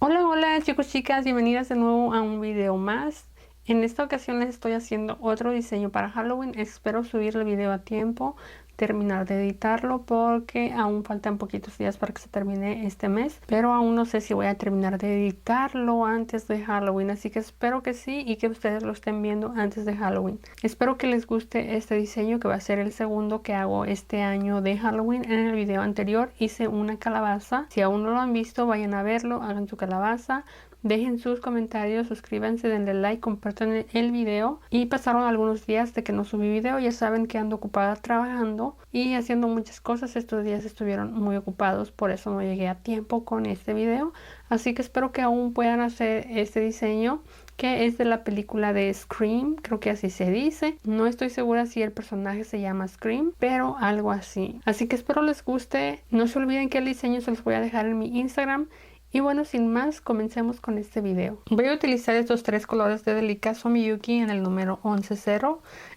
Hola, hola chicos, chicas, bienvenidas de nuevo a un video más. En esta ocasión les estoy haciendo otro diseño para Halloween. Espero subir el video a tiempo, terminar de editarlo porque aún faltan poquitos días para que se termine este mes. Pero aún no sé si voy a terminar de editarlo antes de Halloween, así que espero que sí y que ustedes lo estén viendo antes de Halloween. Espero que les guste este diseño, que va a ser el segundo que hago este año de Halloween. En el video anterior hice una calabaza. Si aún no lo han visto, vayan a verlo, hagan su calabaza. Dejen sus comentarios, suscríbanse, denle like, compartan el video. Y pasaron algunos días de que no subí video. Ya saben que ando ocupada trabajando y haciendo muchas cosas. Estos días estuvieron muy ocupados, por eso no llegué a tiempo con este video. Así que espero que aún puedan hacer este diseño, que es de la película de Scream, creo que así se dice. No estoy segura si el personaje se llama Scream, pero algo así. Así que espero les guste. No se olviden que el diseño se los voy a dejar en mi Instagram. Y bueno, sin más, comencemos con este video. Voy a utilizar estos tres colores de Delica Somiyuki en el número 110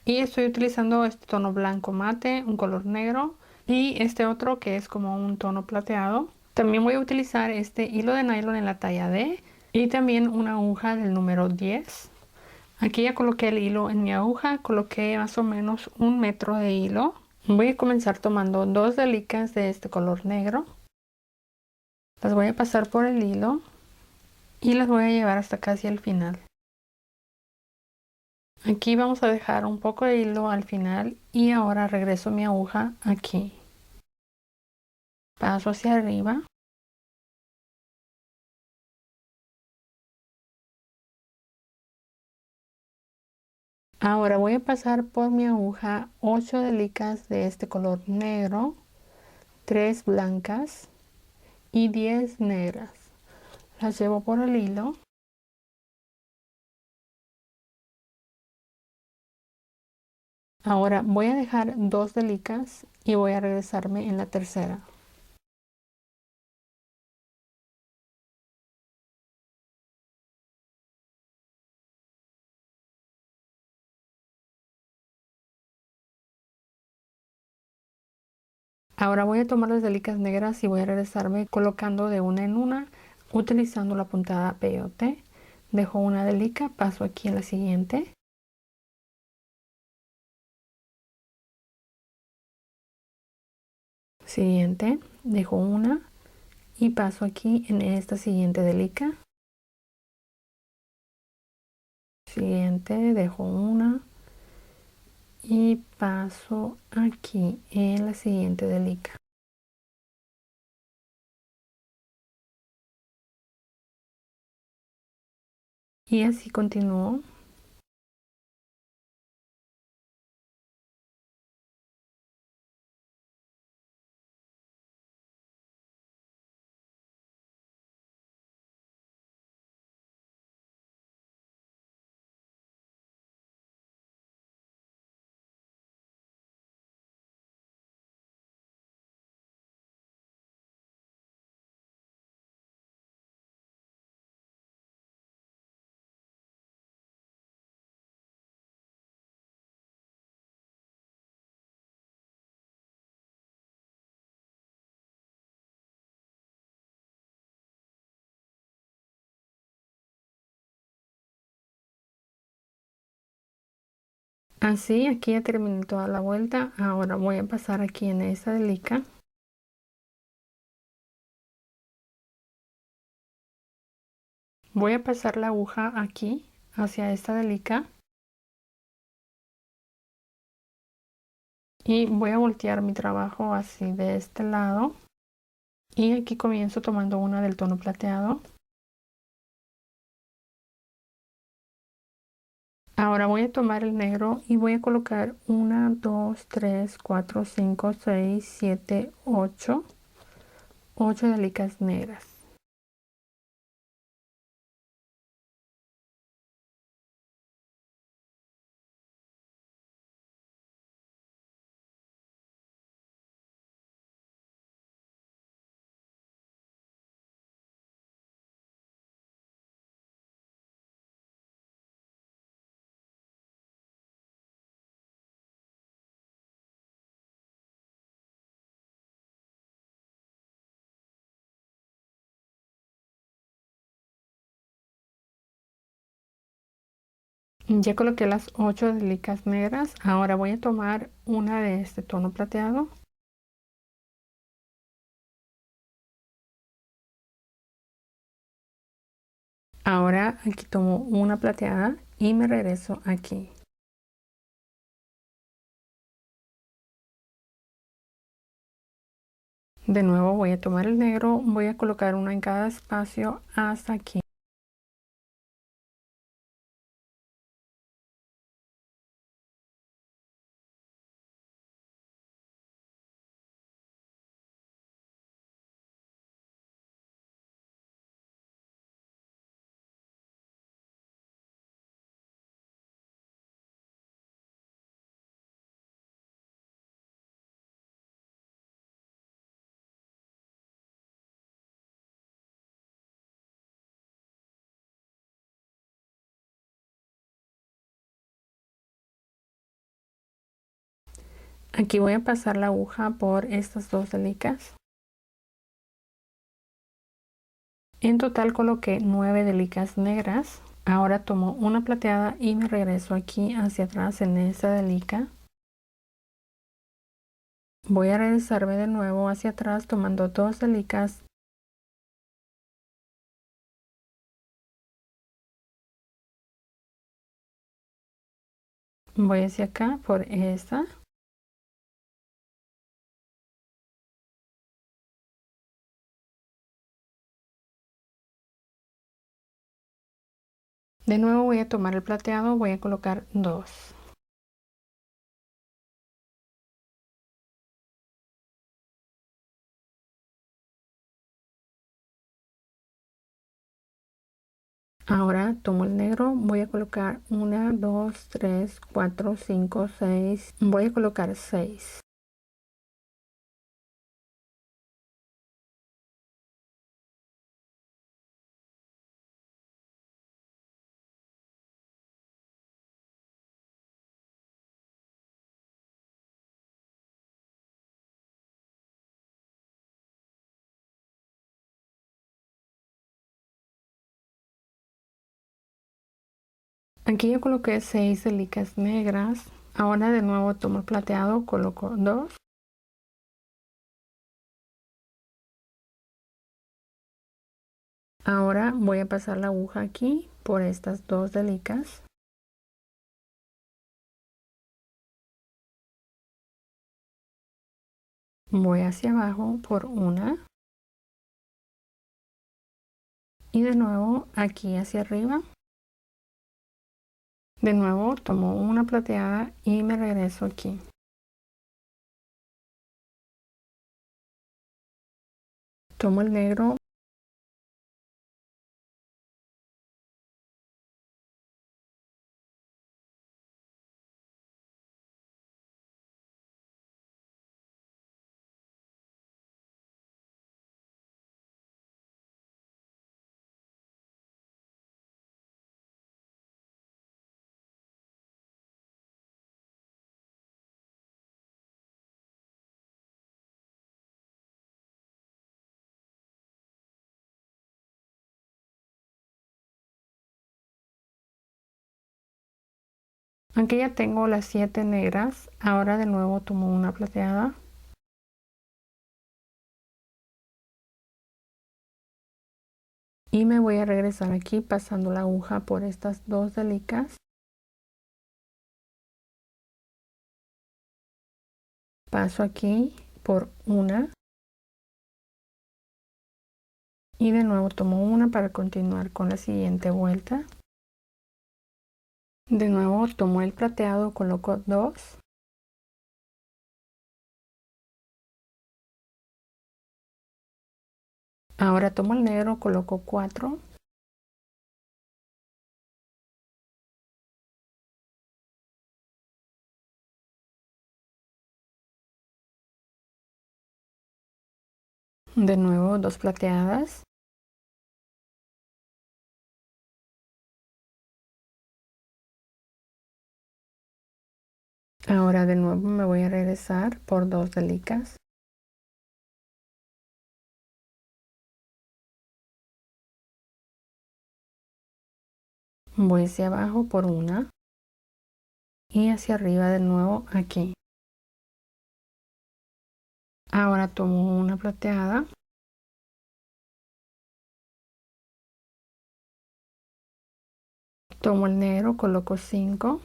y estoy utilizando este tono blanco mate, un color negro y este otro que es como un tono plateado. También voy a utilizar este hilo de nylon en la talla D y también una aguja del número 10. Aquí ya coloqué el hilo en mi aguja, coloqué más o menos 1 metro de hilo. Voy a comenzar tomando dos delicas de este color negro. Las voy a pasar por el hilo y las voy a llevar hasta casi el final. Aquí vamos a dejar un poco de hilo al final y ahora regreso mi aguja aquí. Paso hacia arriba. Ahora voy a pasar por mi aguja 8 delicas de este color negro, 3 blancas y 10 negras. Las llevo por el hilo. Ahora voy a dejar 2 delicas y voy a regresarme en la tercera. Ahora voy a tomar las delicas negras y voy a regresarme colocando de una en una, utilizando la puntada peyote. Dejo una delica, paso aquí en la siguiente. Siguiente, dejo una y paso aquí en esta siguiente delica. Siguiente, dejo una y paso aquí en la siguiente delica. Y así continúo. Así, aquí ya terminé toda la vuelta. Ahora voy a pasar aquí en esta delica. Voy a pasar la aguja aquí hacia esta delica y voy a voltear mi trabajo así de este lado y aquí comienzo tomando una del tono plateado. Ahora voy a tomar el negro y voy a colocar 1, 2, 3, 4, 5, 6, 7, 8 delicas negras. Ya coloqué las 8 delicas negras. Ahora voy a tomar una de este tono plateado. Ahora aquí tomo una plateada y me regreso aquí. De nuevo voy a tomar el negro, voy a colocar una en cada espacio hasta aquí. Aquí voy a pasar la aguja por estas dos delicas. En total coloqué 9 delicas negras. Ahora tomo una plateada y me regreso aquí hacia atrás en esta delica. Voy a regresarme de nuevo hacia atrás tomando 2 delicas. Voy hacia acá por esta. De nuevo voy a tomar el plateado, voy a colocar 2. Ahora tomo el negro, voy a colocar 1, 2, 3, 4, 5, 6. Voy a colocar 6. Aquí ya coloqué 6 delicas negras. Ahora de nuevo tomo el plateado, coloco 2. Ahora voy a pasar la aguja aquí por estas 2 delicas. Voy hacia abajo por una. Y de nuevo aquí hacia arriba. De nuevo tomo una plateada y me regreso aquí. Tomo el negro. Aquí ya tengo las 7 negras. Ahora de nuevo tomo una plateada. Y me voy a regresar aquí pasando la aguja por estas 2 delicas. Paso aquí por una. Y de nuevo tomo una para continuar con la siguiente vuelta. De nuevo tomo el plateado, coloco 2. Ahora tomo el negro, coloco 4. De nuevo 2 plateadas. Ahora de nuevo me voy a regresar por 2 delicas. Voy hacia abajo por una. y hacia arriba de nuevo aquí. Ahora tomo una plateada, tomo el negro, coloco 5,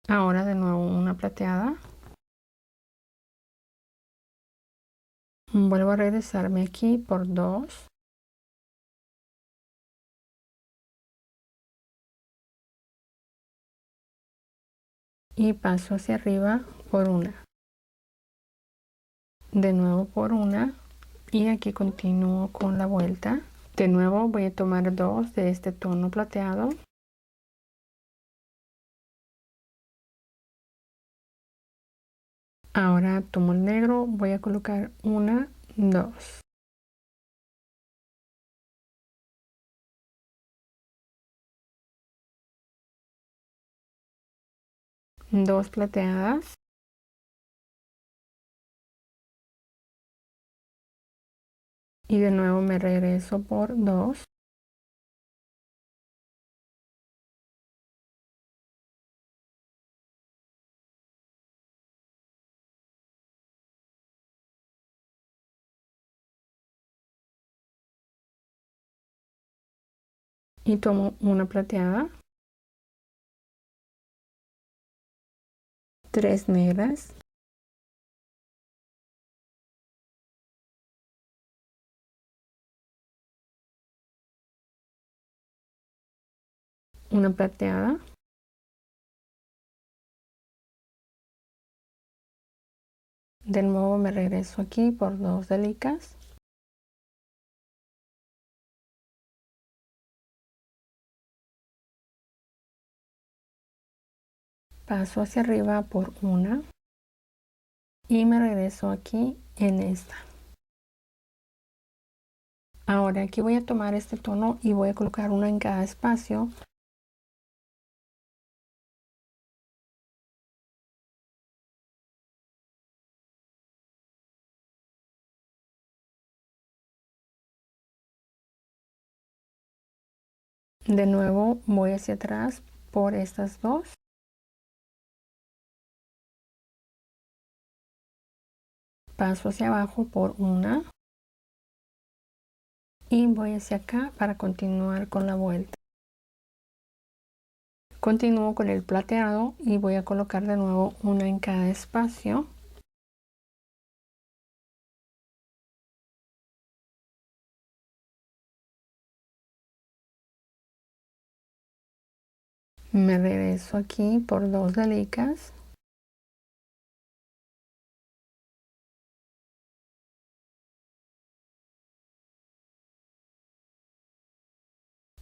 ahora de nuevo una plateada, vuelvo a regresarme aquí por 2, y paso hacia arriba por una, de nuevo por una, y aquí continúo con la vuelta. De nuevo voy a tomar 2 de este tono plateado, ahora tomo el negro, voy a colocar una, 2, dos plateadas, y de nuevo me regreso por 2, y tomo una plateada, 3 negras, una plateada, de nuevo me regreso aquí por 2 delicas, paso hacia arriba por una, y me regreso aquí en esta. Ahora aquí voy a tomar este tono y voy a colocar una en cada espacio. De nuevo voy hacia atrás por estas dos, paso hacia abajo por una, y voy hacia acá para continuar con la vuelta. Continúo con el plateado y voy a colocar de nuevo una en cada espacio. Me regreso aquí por 2 delicas,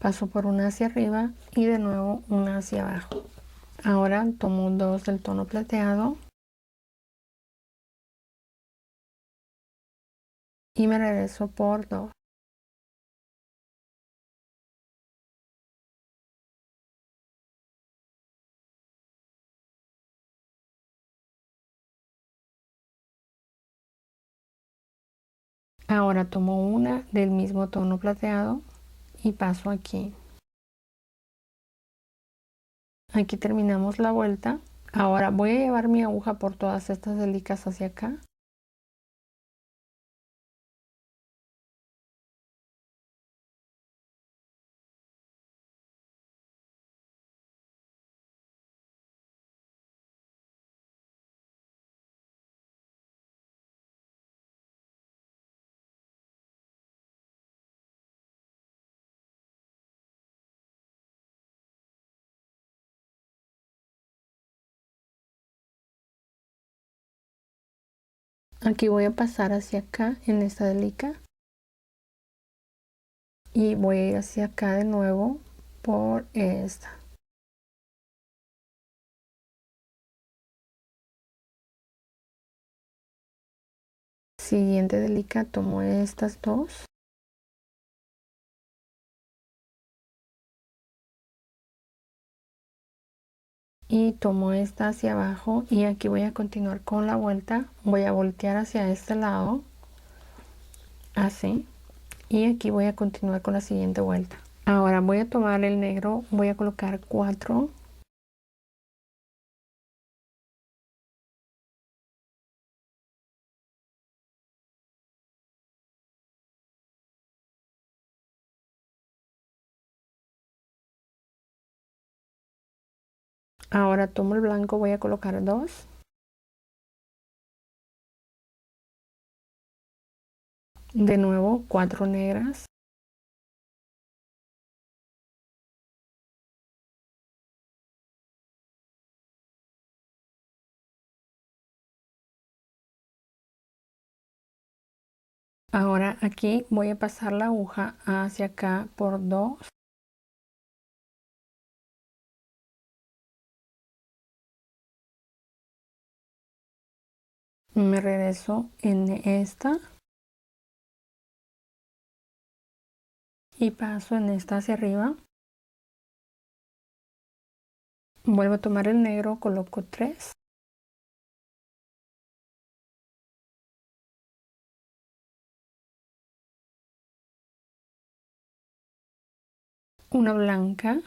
paso por una hacia arriba y de nuevo una hacia abajo. Ahora tomo 2 del tono plateado y me regreso por 2. Ahora tomo una del mismo tono plateado y paso aquí. Aquí terminamos la vuelta. Ahora voy a llevar mi aguja por todas estas delicas hacia acá. Aquí voy a pasar hacia acá en esta delica y voy a ir hacia acá de nuevo por esta. Siguiente delica, tomo estas dos y tomo esta hacia abajo y aquí voy a continuar con la vuelta. Voy a voltear hacia este lado, así, y aquí voy a continuar con la siguiente vuelta. Ahora voy a tomar el negro, voy a colocar 4. Ahora tomo el blanco, voy a colocar 2. De nuevo 4 negras. Ahora aquí voy a pasar la aguja hacia acá por 2. Me regreso en esta y paso en esta hacia arriba. Vuelvo a tomar el negro, coloco 3. Una blanca.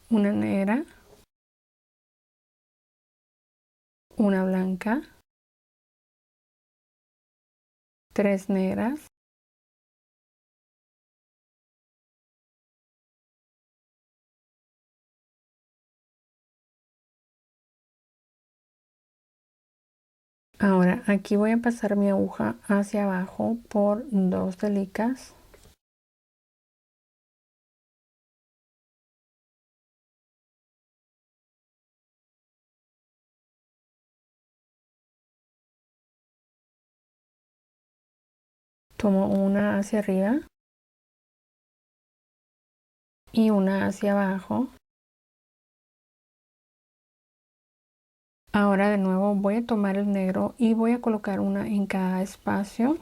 Una negra. Una blanca. 3 negras. Ahora aquí voy a pasar mi aguja hacia abajo por 2 delicas. Tomo una hacia arriba y una hacia abajo. Ahora de nuevo voy a tomar el negro y voy a colocar una en cada espacio.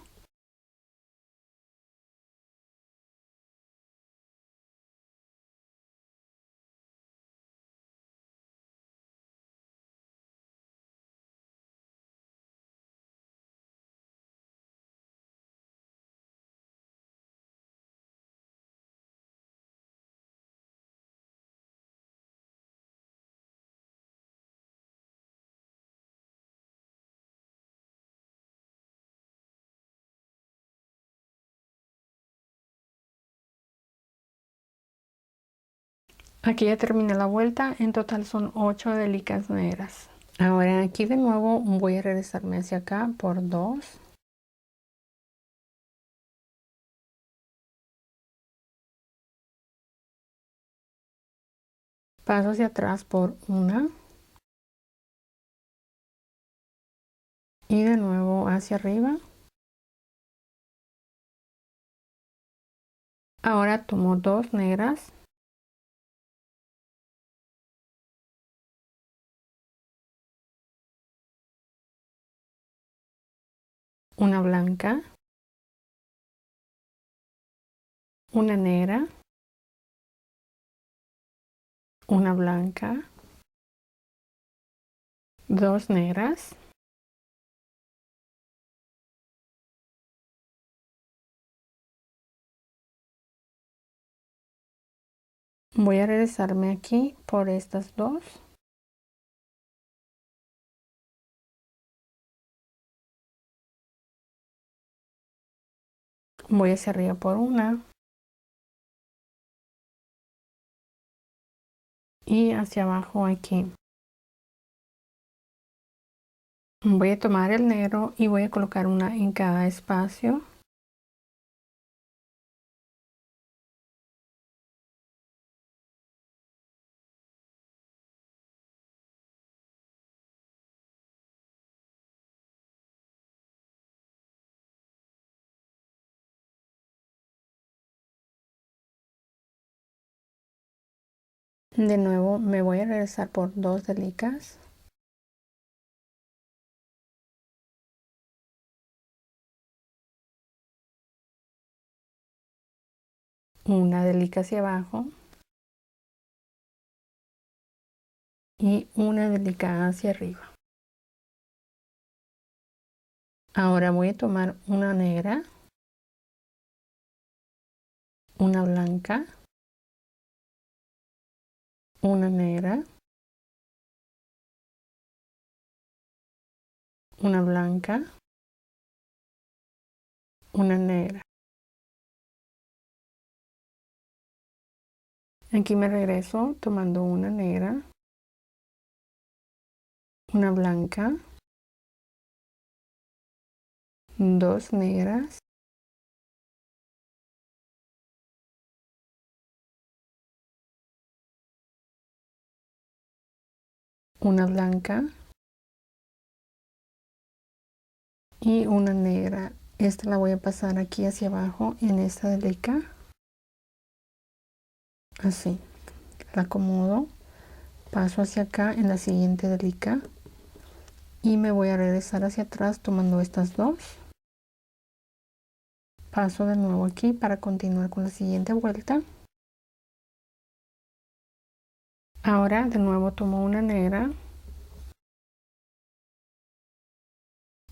Aquí ya terminé la vuelta, en total son 8 delicas negras. Ahora aquí de nuevo voy a regresarme hacia acá por 2. Paso hacia atrás por 1 y de nuevo hacia arriba. Ahora tomo 2 negras, una blanca, una negra, una blanca, 2 negras. Voy a regresarme aquí por estas 2. Voy hacia arriba por 1 y hacia abajo aquí. Voy a tomar el negro y voy a colocar una en cada espacio. De nuevo me voy a regresar por 2 delicas. una delica hacia abajo y una delica hacia arriba. Ahora voy a tomar una negra, una blanca, una negra, una blanca, una negra. Aquí me regreso tomando una negra, una blanca, dos negras, una blanca y una negra. Esta la voy a pasar aquí hacia abajo en esta delica. Así, la acomodo, paso hacia acá en la siguiente delica y me voy a regresar hacia atrás tomando estas dos. Paso de nuevo aquí para continuar con la siguiente vuelta. Ahora de nuevo tomo una negra,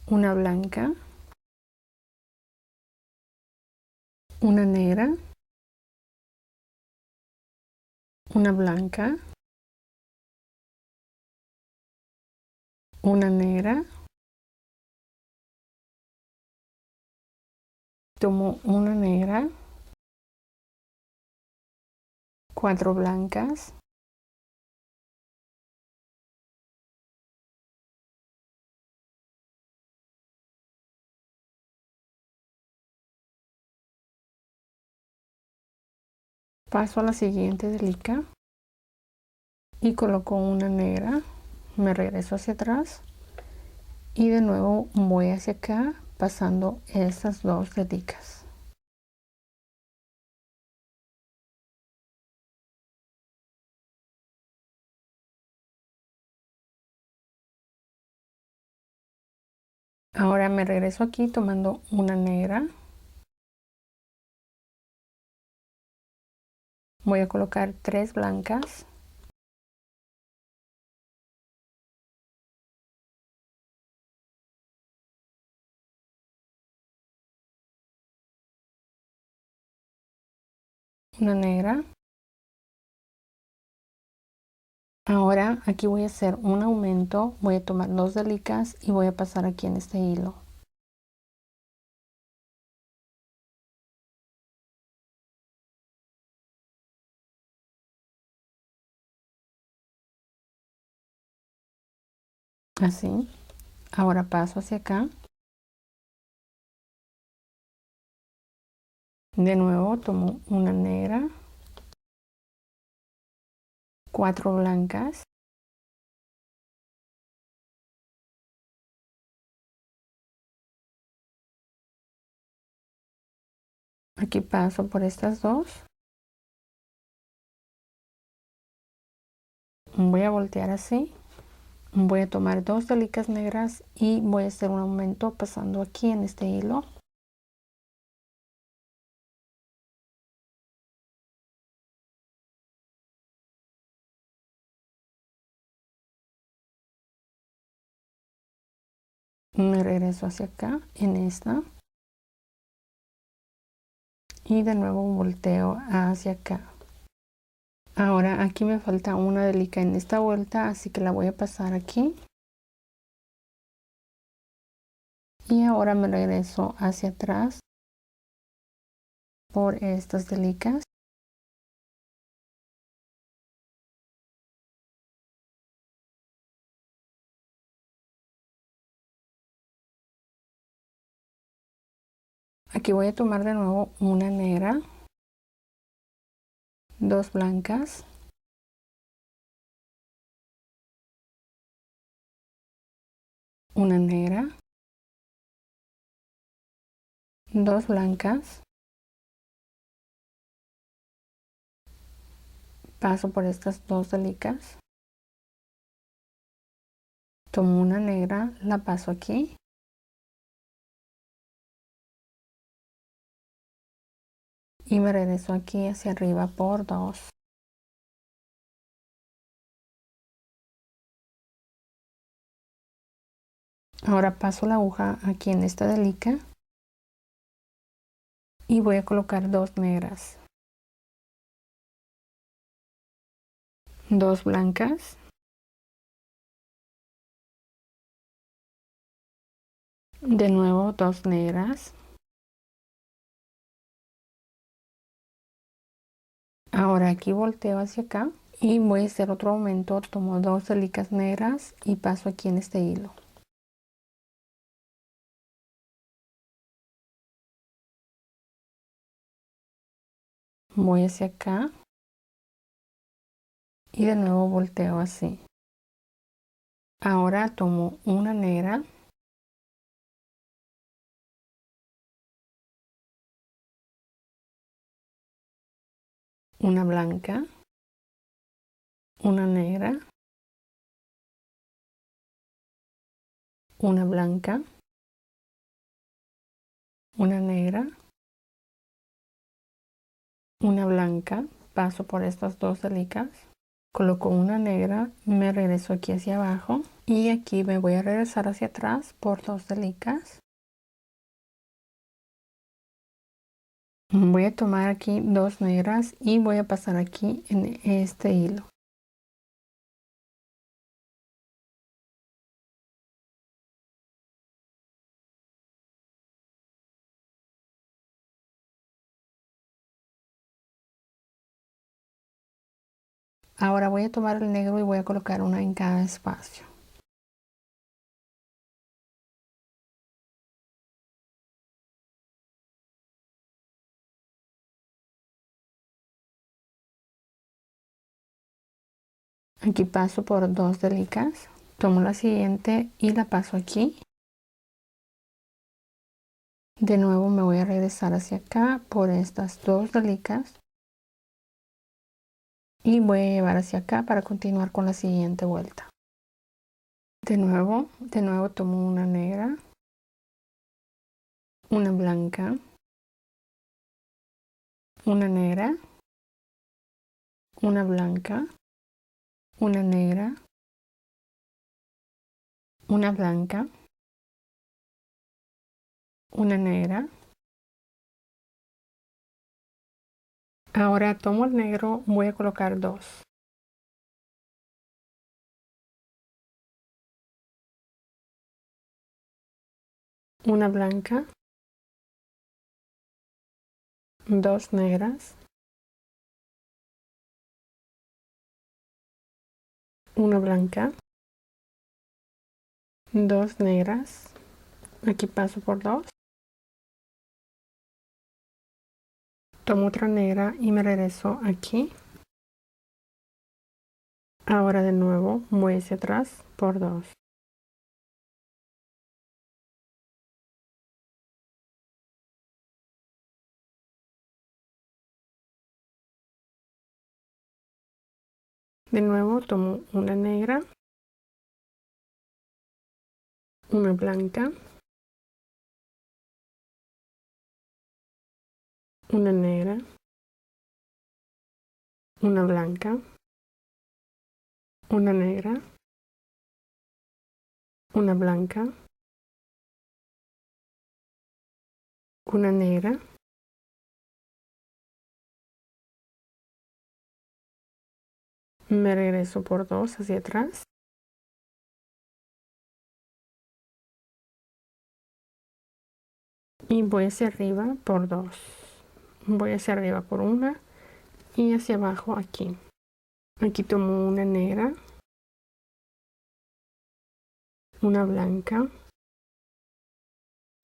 una blanca, una negra, una blanca, una negra, tomo una negra, cuatro blancas, paso a la siguiente delica y coloco una negra, me regreso hacia atrás y de nuevo voy hacia acá pasando estas dos delicas. Ahora me regreso aquí tomando una negra, voy a colocar tres blancas, una negra. Ahora aquí voy a hacer un aumento, voy a tomar dos delicas y voy a pasar aquí en este hilo. Así. Ahora paso hacia acá. De nuevo tomo una negra, cuatro blancas, aquí paso por estas dos, voy a voltear así, voy a tomar dos delicas negras y voy a hacer un aumento pasando aquí en este hilo. Me regreso hacia acá en esta y de nuevo volteo hacia acá. Ahora aquí me falta una delica en esta vuelta, así que la voy a pasar aquí. Y ahora me regreso hacia atrás por estas delicas. Aquí voy a tomar de nuevo una negra, dos blancas, una negra, dos blancas, paso por estas dos delicas, tomo una negra, la paso aquí y me regreso aquí hacia arriba por 2. Ahora paso la aguja aquí en esta delica y voy a colocar 2 negras, 2 blancas, de nuevo 2 negras. Ahora aquí volteo hacia acá y voy a hacer otro aumento, tomo 2 delicas negras y paso aquí en este hilo. Voy hacia acá y de nuevo volteo así. Ahora tomo una negra, una blanca, una negra, una blanca, una negra, una blanca, paso por estas 2 delicas, coloco una negra, me regreso aquí hacia abajo y aquí me voy a regresar hacia atrás por 2 delicas. Voy a tomar aquí 2 negras y voy a pasar aquí en este hilo. Ahora voy a tomar el negro y voy a colocar una en cada espacio. Aquí paso por 2 delicas, tomo la siguiente y la paso aquí. De nuevo me voy a regresar hacia acá por estas 2 delicas y voy a llevar hacia acá para continuar con la siguiente vuelta. De nuevo tomo una negra, una blanca, una negra, una blanca, una negra, una blanca, una negra. Ahora tomo el negro, voy a colocar 2. Una blanca, 2 negras, una blanca, 2 negras. Aquí paso por 2. Tomo otra negra y me regreso aquí. Ahora de nuevo voy hacia atrás por 2. De nuevo tomo una negra, una blanca, una negra, una blanca, una negra, una blanca, una negra, me regreso por 2 hacia atrás y voy hacia arriba por 2. Voy hacia arriba por una y hacia abajo aquí. Aquí tomo una negra, una blanca,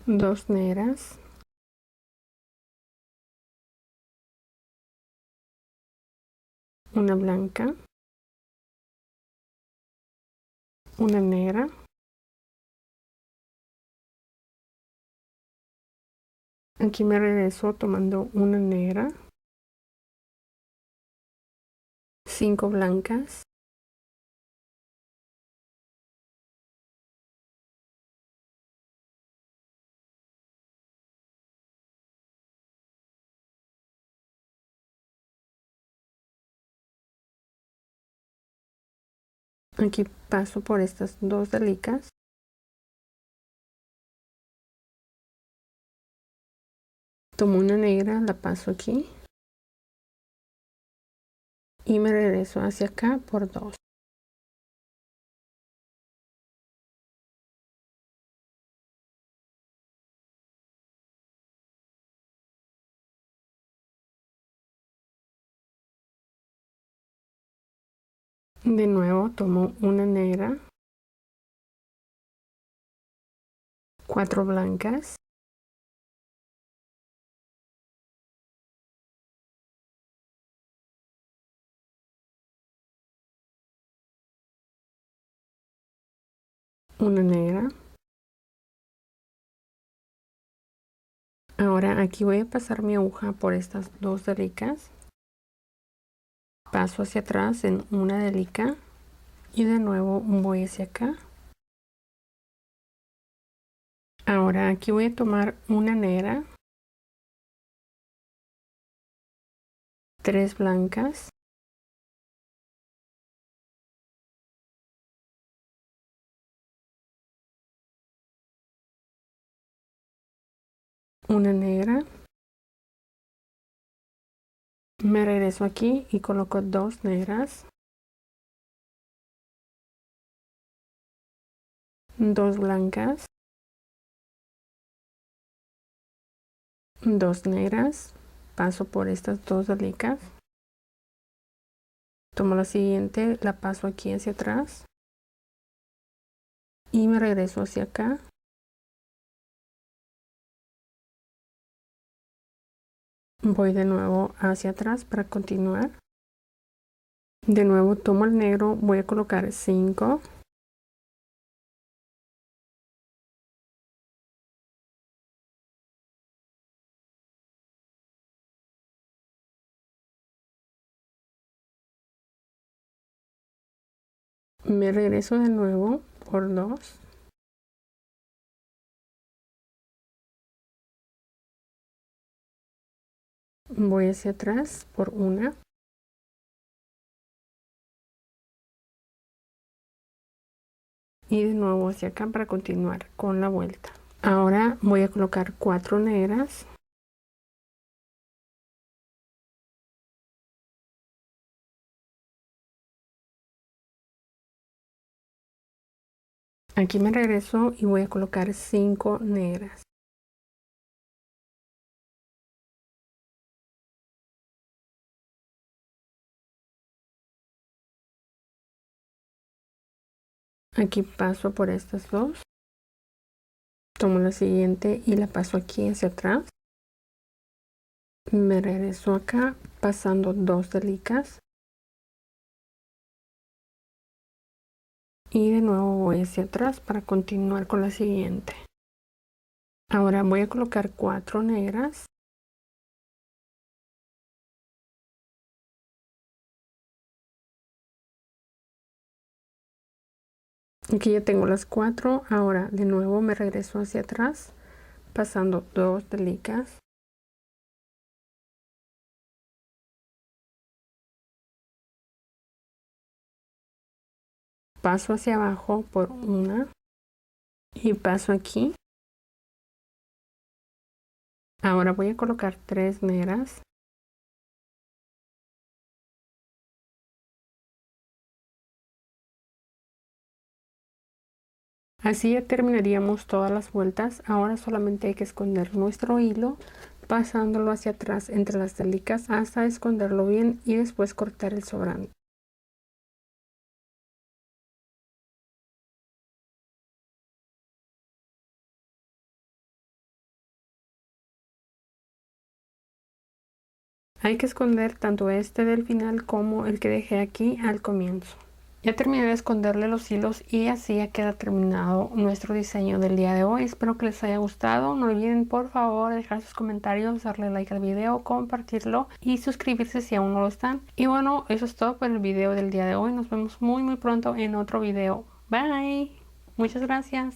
2 negras, una blanca, una negra, aquí me regreso tomando una negra, 5 blancas, Aquí paso por estas dos delicas. Tomo una negra, la paso aquí. Y me regreso hacia acá por dos. De nuevo tomo una negra, 4 blancas, una negra. Ahora aquí voy a pasar mi aguja por estas dos delicas. Paso hacia atrás en una delica y de nuevo voy hacia acá. Ahora aquí voy a tomar una negra, 3 blancas, una negra. Me regreso aquí y coloco 2 negras, 2 blancas, 2 negras. Paso por estas dos delicas. Tomo la siguiente, la paso aquí hacia atrás y me regreso hacia acá. Voy de nuevo hacia atrás para continuar. De nuevo tomo el negro, voy a colocar 5. Me regreso de nuevo por 2. Voy hacia atrás por 1. Y de nuevo hacia acá para continuar con la vuelta. Ahora voy a colocar 4 negras. Aquí me regreso y voy a colocar 5 negras. Aquí paso por estas dos. Tomo la siguiente y la paso aquí hacia atrás. Me regreso acá pasando 2 delicas. Y de nuevo voy hacia atrás para continuar con la siguiente. Ahora voy a colocar 4 negras. Aquí ya tengo las 4. Ahora de nuevo me regreso hacia atrás pasando 2 delicas. Paso hacia abajo por 1 y paso aquí. Ahora voy a colocar 3 negras. Así ya terminaríamos todas las vueltas. Ahora solamente hay que esconder nuestro hilo pasándolo hacia atrás entre las delicas hasta esconderlo bien y después cortar el sobrante. Hay que esconder tanto este del final como el que dejé aquí al comienzo. Ya terminé de esconderle los hilos y así ya queda terminado nuestro diseño del día de hoy. Espero que les haya gustado. No olviden por favor dejar sus comentarios, darle like al video, compartirlo y suscribirse si aún no lo están. Y bueno, eso es todo por el video del día de hoy. Nos vemos muy pronto en otro video. Bye. Muchas gracias.